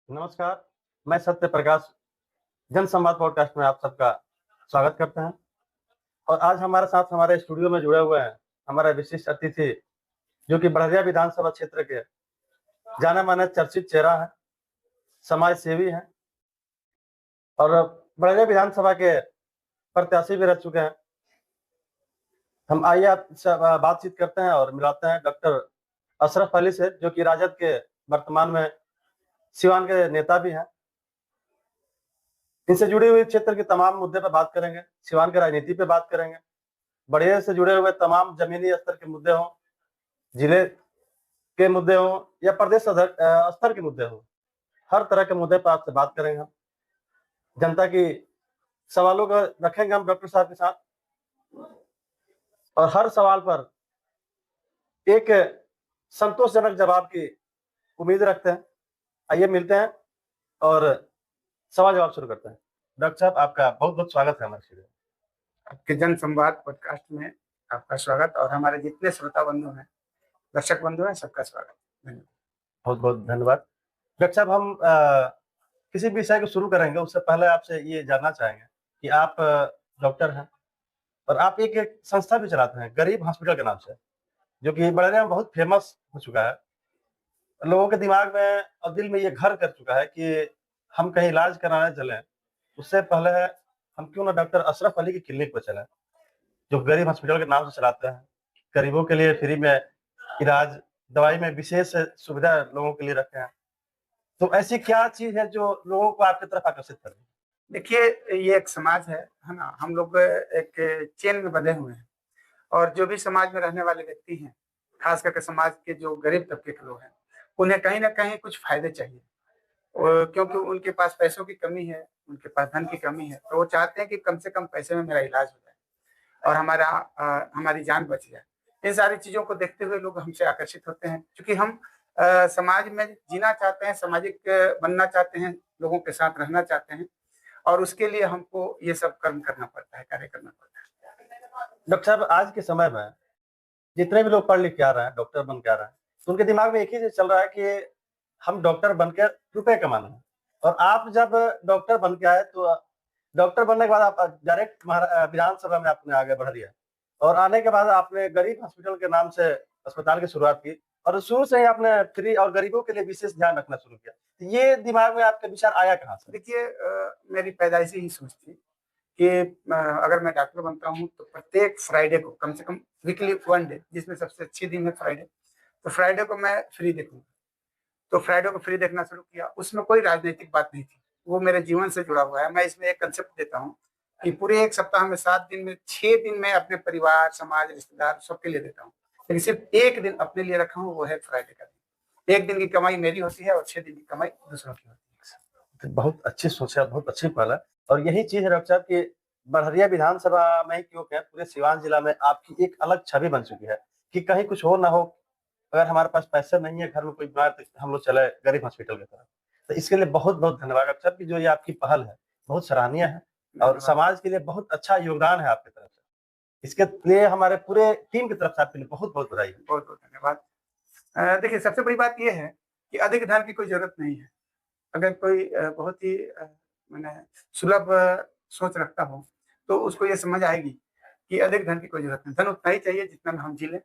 नमस्कार, मैं सत्य प्रकाश जन संवाद पॉडकास्ट में आप सबका स्वागत करते हैं और आज हमारे साथ हमारे स्टूडियो में जुड़े हुए हैं हमारे विशिष्ट अतिथि जो कि बड़हरिया विधानसभा क्षेत्र के जाने-माने चर्चित चेहरा है, समाज सेवी हैं और बड़हरिया विधानसभा के प्रत्याशी भी रह चुके हैं। हम आइए आपसे बातचीत करते हैं और मिलाते हैं डॉक्टर अशरफ अली से जो कि राजद के वर्तमान में सिवान के नेता भी हैं। इनसे जुड़ी हुई क्षेत्र के तमाम मुद्दे पर बात करेंगे, सिवान की राजनीति पे बात करेंगे, बढ़िया से जुड़े हुए तमाम जमीनी स्तर के मुद्दे हों, जिले के मुद्दे हों या प्रदेश स्तर के मुद्दे हों, हर तरह के मुद्दे पर आपसे बात करेंगे हम। जनता की सवालों को रखेंगे हम डॉक्टर साहब के साथ और हर सवाल पर एक संतोषजनक जवाब की उम्मीद रखते हैं। आइए मिलते हैं और सवाल जवाब शुरू करते हैं। डॉक्टर साहब आपका बहुत-बहुत स्वागत है हमारे स्टूडियो में। आपके जन संवाद पॉडकास्ट में आपका स्वागत और हमारे जितने श्रोता बंधु हैं, दर्शक बंधु हैं, सबका स्वागत। धन्यवाद। बहुत-बहुत धन्यवाद। डॉक्टर साहब हम किसी भी विषय को शुरू करेंगे उससे पहले आपसे ये जानना चाहेंगे कि आप डॉक्टर हैं और आप एक संस्था भी चलाते हैं, गरीब हॉस्पिटल के नाम से, जो कि बड़े में बहुत फेमस हो चुका है। लोगों के दिमाग में और दिल में ये घर कर चुका है कि हम कहीं इलाज कराने चलें, उससे पहले हम क्यों ना डॉक्टर अशरफ अली की क्लिनिक पे चलें, जो गरीब हॉस्पिटल के नाम से चलाते हैं। गरीबों के लिए फ्री में इलाज, दवाई में विशेष सुविधा लोगों के लिए रखे हैं। तो ऐसी क्या चीज़ है जो लोगों को आपकी तरफ आकर्षित कर रही है? देखिए, ये एक समाज है ना? हम लोग एक चेन में बंधे हुए हैं और जो भी समाज में रहने वाले व्यक्ति हैं, खास करके समाज के जो गरीब तबके के लोग हैं, उन्हें कहीं न कहीं कुछ फ़ायदे चाहिए। क्योंकि उनके पास पैसों की कमी है, उनके पास धन की कमी है, तो वो चाहते हैं कि कम से कम पैसे में मेरा इलाज हो जाए और हमारी जान बच जाए। इन सारी चीज़ों को देखते हुए लोग हमसे आकर्षित होते हैं क्योंकि हम समाज में जीना चाहते हैं, सामाजिक बनना चाहते हैं, लोगों के साथ रहना चाहते हैं और उसके लिए हमको ये सब कर्म करना पड़ता है, कार्य करना पड़ता है। डॉक्टर साहब आज के समय में जितने भी लोग पढ़ लिख के आ रहे हैं, डॉक्टर बन के आ रहे हैं, तो उनके दिमाग में एक ही चीज़ चल रहा है कि हम डॉक्टर बन के रुपए कमाना है। और आप जब डॉक्टर बन के आए तो डॉक्टर बनने के बाद आप डायरेक्ट विधानसभा में आपने आगे बढ़ दिया और आने के बाद आपने गरीब हॉस्पिटल के नाम से अस्पताल की शुरुआत की और शुरू से ही आपने फ्री और गरीबों के लिए विशेष ध्यान रखना शुरू किया। तो ये दिमाग में आपके विचार आया कहाँ से? देखिए, मेरी पैदाइशी ही सोच थी कि अगर मैं डॉक्टर बनता हूँ तो प्रत्येक फ्राइडे को कम से कम वीकली 1 डे, जिसमें सबसे अच्छी दिन है फ्राइडे, तो फ्राइडे को मैं फ्री देखूँगा। तो फ्राइडे को फ्री देखना शुरू किया, उसमें कोई राजनीतिक बात नहीं थी, वो मेरे जीवन से जुड़ा हुआ है। मैं इसमें एक कंसेप्ट देता हूँ कि पूरे 1 सप्ताह में 7 दिन में 6 दिन मैं अपने परिवार, समाज, रिश्तेदार सबके लिए देता हूँ। लेकिन सिर्फ 1 दिन अपने लिए रखा हूँ, वो है फ्राइडे का दिन। 1 दिन की कमाई मेरी होती है और 6 दिन की कमाई दूसरों की होती तो बहुत अच्छी सोच है, बहुत अच्छी पहल है और यही चीज़ है डॉक्टर साहब कि बड़हरिया विधानसभा में ही क्यों क्या पूरे सिवान जिला में आपकी एक अलग छवि बन चुकी है कि कहीं कुछ हो ना हो, अगर हमारे पास पैसे नहीं है, घर में कोई बीमार तो हम लोग चले गरीब हॉस्पिटल की तरफ। तो इसके लिए बहुत-बहुत धन्यवाद डॉक्टर साहब कि जो ये आपकी पहल है, बहुत सराहनीय है है। और धन्यवाद, समाज के लिए बहुत अच्छा योगदान है आपकी तरफ से। इसके लिए हमारे पूरे टीम की तरफ से आपके लिए बहुत-बहुत बधाई है। बहुत-बहुत धन्यवाद। देखिए, सबसे बड़ी बात ये है कि अधिक धन की कोई ज़रूरत नहीं है। अगर कोई बहुत ही माने सुलभ सोच रखता हो, तो उसको ये समझ आएगी कि अधिक धन की कोई ज़रूरत नहीं। धन उतना ही चाहिए जितना में हम जी लें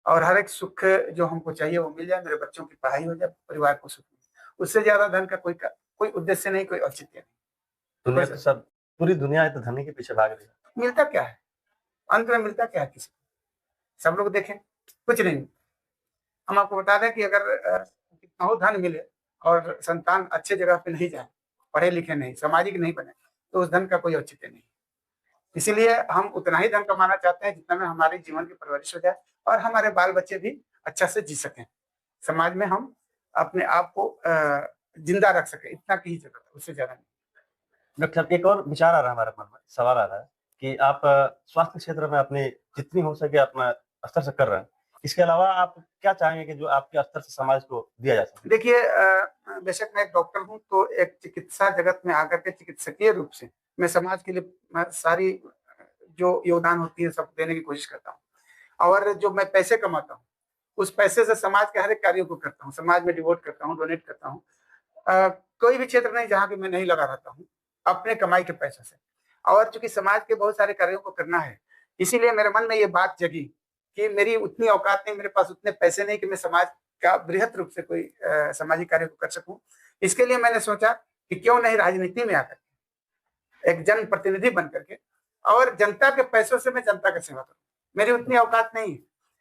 और हर एक सुख जो हमको चाहिए वो मिल जाए, मेरे बच्चों की पढ़ाई हो जाए, परिवार को सुख मिले। उससे ज़्यादा धन का कोई उद्देश्य नहीं, कोई औचित्य नहीं। दुनिया बस तो सब पूरी दुनिया तो धनी के पीछे भाग रही है। मिलता क्या है? अंत में मिलता क्या है किसी को? सब लोग देखें, कुछ नहीं। हम आपको बता दें कि अगर कितना हो धन मिले और संतान अच्छे जगह पे नहीं जाए, पढ़े-लिखे नहीं, सामाजिक नहीं बने, तो उस धन का कोई औचित्य नहीं। इसीलिए हम उतना ही धन कमाना चाहते हैं जितना में हमारे जीवन की परवरिश हो जाए और हमारे बाल-बच्चे भी अच्छा से जी सकें। समाज में हम अपने आप को ज़िंदा रख सकें, इतना की ही ज़रूरत है, उससे ज़्यादा नहीं। डॉक्टर साहब एक और विचार आ रहा है हमारे मन में, सवाल आ रहा है कि आप स्वास्थ्य क्षेत्र में अपनी जितनी हो सके अपना स्तर से कर रहे हैं। इसके अलावा आप क्या चाहेंगे कि जो आपके स्तर से समाज को दिया जा सके? देखिए, बेशक मैं एक डॉक्टर हूँ, तो एक चिकित्सा जगत में आकर के चिकित्सकीय रूप से मैं समाज के लिए सारी जो योगदान होती है सब देने की कोशिश करता हूँ और जो मैं पैसे कमाता हूँ, उस पैसे से समाज के हर एक कार्यों को करता हूँ, समाज में डिवोट करता हूँ, डोनेट करता हूँ। अ, कोई भी क्षेत्र नहीं जहाँ पे मैं नहीं लगा रहता हूँ, अपने कमाई के पैसों से। और चूँकि समाज के बहुत सारे कार्यों को करना है, इसीलिए मेरे मन में ये बात जगी कि मेरी उतनी औकात नहीं, मेरे पास उतने पैसे नहीं कि मैं समाज का बृहत रूप से कोई सामाजिक कार्य को कर सकूँ। इसके लिए मैंने सोचा कि क्यों नहीं राजनीति में आकर एक जनप्रतिनिधि बन करके और जनता के पैसों से मैं जनता की सेवा करूँ। मेरी उतनी औकात नहीं है।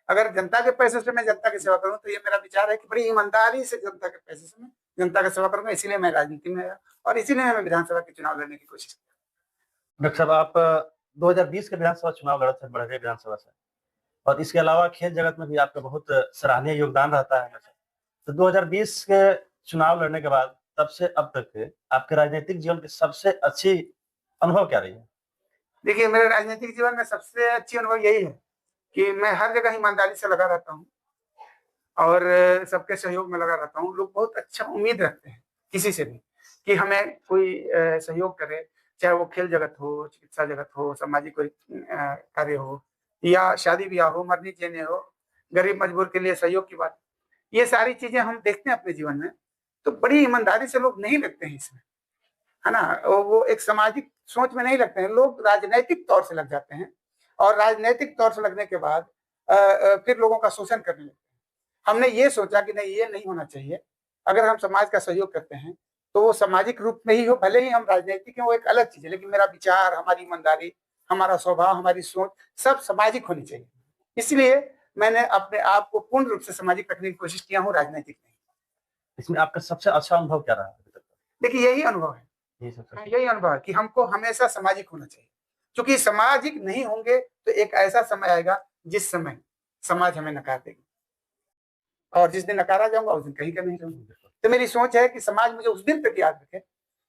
अगर जनता के पैसों से मैं जनता की सेवा करूँ, तो ये मेरा विचार है कि बड़ी ईमानदारी से जनता के पैसे से मैं जनता की सेवा करूँगा, इसीलिए मैं राजनीति में आया और इसीलिए मैं विधानसभा के चुनाव लड़ने की कोशिश की। डॉक्टर साहब आप 2020 के विधानसभा चुनाव लड़े थे बड़हरिया विधानसभा से और इसके अलावा खेल जगत में भी आपका बहुत सराहनीय योगदान रहता है हमेशा। तो 2020 के चुनाव लड़ने के बाद तब से अब तक के आपके राजनीतिक जीवन की सबसे अच्छी अनुभव क्या रही है? देखिए, मेरे राजनीतिक जीवन में सबसे अच्छी अनुभव यही है कि मैं हर जगह ईमानदारी से लगा रहता हूँ और सबके सहयोग में लगा रहता हूँ। लोग बहुत अच्छा उम्मीद रखते हैं किसी से भी कि हमें कोई सहयोग करे, चाहे वो खेल जगत हो, चिकित्सा जगत हो, सामाजिक कोई कार्य हो या शादी-ब्याह हो, मरनी-जीनी हो, गरीब मजबूर के लिए सहयोग की बात। ये सारी चीज़ें हम देखते हैं अपने जीवन में, तो बड़ी ईमानदारी से लोग नहीं लगते हैं इसमें, है ना? वो एक सामाजिक सोच में नहीं लगते हैं, लोग राजनैतिक तौर से लग जाते हैं और राजनैतिक तौर से लगने के बाद फिर लोगों का शोषण करने लगते हैं। हमने ये सोचा कि नहीं, ये नहीं होना चाहिए। अगर हम समाज का सहयोग करते हैं, तो वो सामाजिक रूप में ही हो, भले ही हम राजनैतिक हैं वो एक अलग चीज़ है, लेकिन मेरा विचार, हमारी ईमानदारी, हमारा स्वभाव, हमारी सोच सब सामाजिक होनी चाहिए। इसलिए मैंने अपने आप को पूर्ण रूप से सामाजिक रखने की कोशिश किया हूँ, राजनैतिक नहीं। इसमें आपका सबसे अच्छा अनुभव क्या रहा अभी तक का? देखिए, यही अनुभव है। यही सबसे अच्छा यही अनुभव है कि हमको हमेशा सामाजिक होना चाहिए। क्योंकि सामाजिक नहीं होंगे तो एक ऐसा समय आएगा जिस समय समाज हमें नकार देगी और जिस दिन नकारा जाऊँगा उस दिन कहीं का नहीं रहूँगा। तो मेरी सोच है कि समाज मुझे उस दिन तक याद रखे,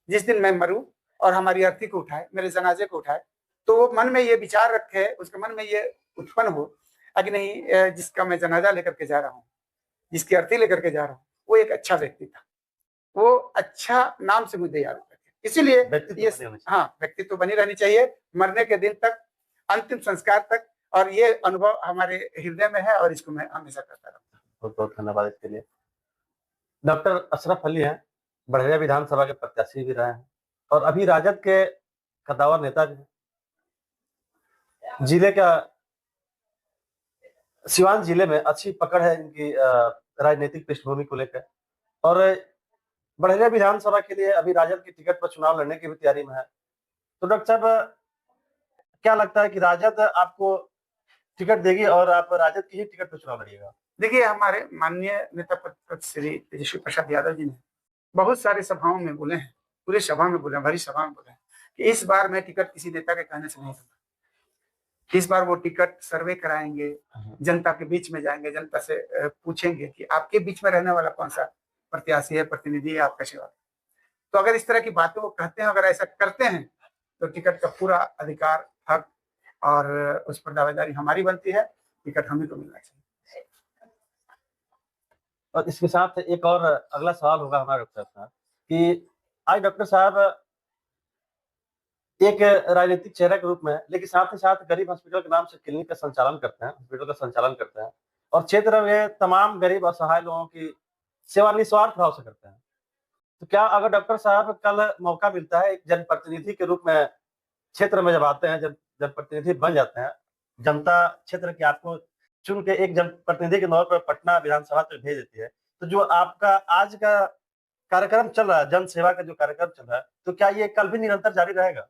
जिस दिन मैं मरूँ और हमारी अर्थी को उठाए, मेरे जनाजे को उठाए, तो वो मन में ये विचार रखे, उसके मन में ये उत्पन्न हो कि नहीं, जिसका मैं जनाजा लेकर के जा रहा हूँ, जिसकी अर्थी लेकर के जा रहा हूँ, वो एक अच्छा व्यक्ति था। वो अच्छा नाम से मुझे याद रखे। इसीलिए व्यक्तित्व ये बनी होनी चाहिए। हाँ, व्यक्तित्व बनी रहनी चाहिए, मरने के दिन तक, अंतिम संस्कार तक और ये अनुभव हमारे हृदय में है और इसको मैं हमेशा करता रहूँगा। बहुत-बहुत धन्यवाद इसके लिए। डॉक्टर अशरफ अली हैं, बड़हरिया विधानसभा के प्रत्याशी भी रहे हैं और अभी राजद के कद्दावर नेता भी हैं। जिले का सिवान जिले में अच्छी पकड़ है इनकी राजनीतिक पृष्ठभूमि को लेकर और बड़हरिया विधानसभा के लिए अभी राजद की टिकट पर चुनाव लड़ने की भी तैयारी में है। तो डॉक्टर साहब क्या लगता है कि राजद आपको टिकट देगी और आप राजद की ही टिकट पर चुनाव लड़िएगा? देखिए, हमारे माननीय नेता प्रतिपक्ष श्री तेजस्वी प्रसाद यादव जी ने बहुत सारी सभाओं में बोले हैं, पूरी सभा में बोले हैं, भरी सभा में बोले हैं कि इस बार मैं टिकट किसी नेता के कहने से नहीं दूँगा। इस बार वो टिकट सर्वे कराएँगे, जनता के बीच में जाएँगे, जनता से पूछेंगे कि आपके बीच में रहने वाला कौन-सा प्रत्याशी है, प्रतिनिधि है आपका सेवक। तो अगर इस तरह की बातें वो कहते हैं, अगर ऐसा करते हैं, तो टिकट का पूरा अधिकार, हक और उस पर दावेदारी हमारी बनती है, टिकट हम ही को मिलना चाहिए। और इसके साथ एक और अगला सवाल होगा हमारा डॉक्टर साहब कि आज डॉक्टर साहब एक राजनीतिक चेहरे के रूप में, लेकिन साथ ही साथ गरीब हॉस्पिटल के नाम से क्लिनिक का संचालन करते हैं, हॉस्पिटल का संचालन करते हैं और क्षेत्र में तमाम गरीब असहाय लोगों की सेवा निस्वार्थ भाव से करते हैं। तो क्या अगर डॉक्टर साहब कल मौका मिलता है एक जनप्रतिनिधि के रूप में क्षेत्र में जब आते हैं, जब जनप्रतिनिधि बन जाते हैं, जनता क्षेत्र की आपको चुन के एक जनप्रतिनिधि के तौर पर पटना विधानसभा तक भेज देती है, तो जो आपका आज का कार्यक्रम चल रहा है, जन सेवा का जो कार्यक्रम चल रहा है, तो क्या ये कल भी निरंतर जारी रहेगा?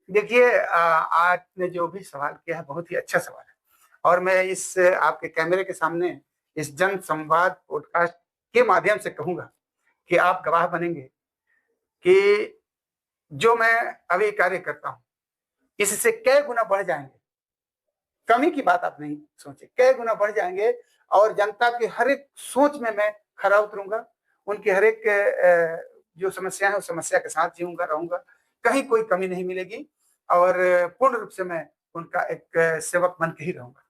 देखिए, आपने जो भी सवाल किया है बहुत ही अच्छा सवाल है और मैं इस आपके कैमरे के सामने इस जन संवाद पॉडकास्ट के माध्यम से कहूँगा कि आप गवाह बनेंगे कि जो मैं अभी कार्य करता हूँ, इससे कई गुना बढ़ जाएँगे। कमी की बात आप नहीं सोचे, कई गुना बढ़ जाएँगे और जनता की हर एक सोच में मैं खरा उतरूँगा। उनकी हर एक जो समस्या है उस समस्या के साथ जीऊँगा, रहूँगा। कहीं कोई कमी नहीं मिलेगी और पूर्ण रूप से मैं उनका एक सेवक बन के ही रहूँगा।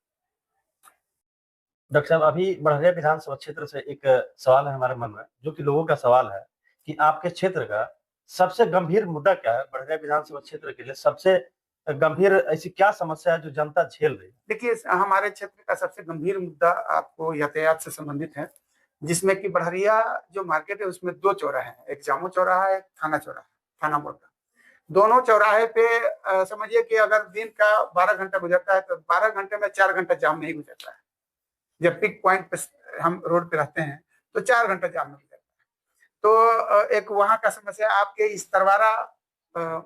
डॉक्टर साहब अभी बड़हरिया विधानसभा क्षेत्र से एक सवाल है हमारे मन में, जो कि लोगों का सवाल है कि आपके क्षेत्र का सबसे गंभीर मुद्दा क्या है? बड़हरिया विधानसभा क्षेत्र के लिए सबसे गंभीर ऐसी क्या समस्या है जो जनता झेल रही है? देखिए, हमारे क्षेत्र का सबसे गंभीर मुद्दा आपको यातायात से संबंधित है। जिसमें कि बढ़िया जो मार्केट है उसमें 2 चौराहे हैं, एक जामो चौराहा है, एक थाना चौराहा, थाना मोड़ का। दोनों चौराहे पे समझिए कि अगर दिन का 12 घंटा गुजरता है तो 12 घंटे में 4 घंटा जाम में ही गुजरता है। जब पिक पॉइंट पे हम रोड पे रहते हैं तो 4 घंटा जाम में गुजरता है। तो एक वहाँ का समस्या, आपके इस तरवारा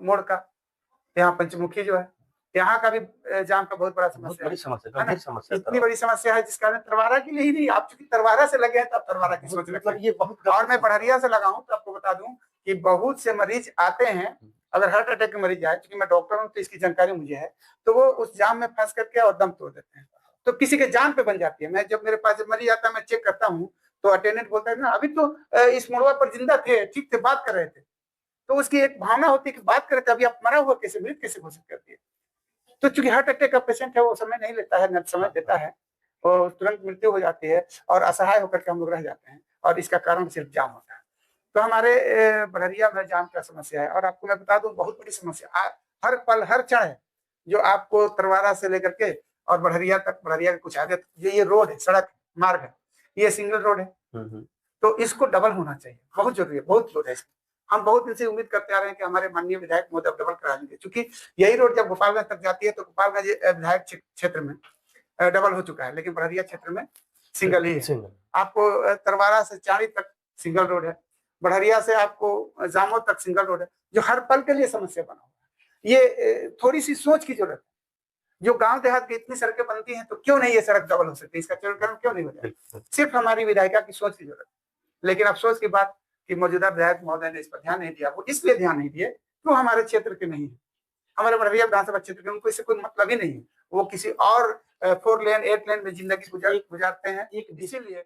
मोड़ का, यहाँ पंचमुखी जो है, यहाँ का भी जाम का बहुत बड़ा बहुत समस्या बड़ी है। समस्या, है ना? गंभीर समस्या इतनी बड़ी समस्या है जिस कारण तरवारा के लिए ही नहीं, आप चूंकि तरवारा से लगे हैं तो आप तरवारा की सोच रखते मतलब हैं। ये बहुत और मैं बढ़िया से लगा हूँ तो आपको बता दूं कि बहुत से मरीज आते हैं, अगर हार्ट अटैक के मरीज आए, क्योंकि मैं डॉक्टर हूँ तो इसकी जानकारी मुझे है, तो वो उस जाम में फंस करके और दम तोड़ देते हैं, तो किसी के जान पे बन जाती है। मैं जब मेरे पास जब मरीज आता है मैं चेक करता हूँ तो अटेंडेंट बोलता है ना अभी तो इस मोड़वा पर जिंदा थे, ठीक थे, बात कर रहे थे, तो उसकी एक भावना होती है कि बात करे, अभी आप मरा हुआ कैसे, मृत कैसे घोषित करती है। तो चूंकि हार्ट अटैक का पेशेंट है वो समय नहीं लेता है, न समय देता है, और तुरंत मृत्यु हो जाती है और असहाय होकर के हम लोग रह जाते हैं, और इसका कारण सिर्फ जाम होता है। तो हमारे बड़हरिया में जाम का समस्या है, और आपको मैं बता दूं बहुत बड़ी समस्या, हर पल हर क्षण है, जो आपको तरवारा से लेकर के और बड़हरिया तक, बड़हरिया के कुछ आगे ये रोड है, सड़क मार्ग है, ये सिंगल रोड है, तो इसको डबल होना चाहिए, बहुत जरूरी है, बहुत लोड है। हम बहुत दिन से उम्मीद करते आ रहे हैं कि हमारे माननीय विधायक महोदय डबल करा देंगे, क्योंकि यही रोड जब गोपालगंज तक जाती है तो गोपालगंज विधायक क्षेत्र में डबल हो चुका है, लेकिन बड़हरिया क्षेत्र में सिंगल ही है। आपको तरवारा से चाणी तक सिंगल रोड है, बढ़हरिया से आपको जामो तक सिंगल रोड है, जो हर पल के लिए समस्या बना हुआ है। ये थोड़ी सी सोच की जरूरत है। जो गांव देहात की इतनी सड़कें बनती हैं तो क्यों नहीं ये सड़क डबल हो सकती, इसका चौड़ीकरण क्यों नहीं हो जाए? सिर्फ हमारी विधायिका की सोच की जरूरत है। लेकिन अफसोस की बात कि मौजूदा विधायक महोदय ने इस पर ध्यान नहीं दिया। वो इसलिए ध्यान नहीं दिए तो हमारे क्षेत्र के नहीं है, हमारे बढ़िया विधानसभा क्षेत्र के, उनको इससे कोई मतलब ही नहीं है। वो किसी और 4 लेन 8 लेन में जिंदगी गुजारते हैं, इसीलिए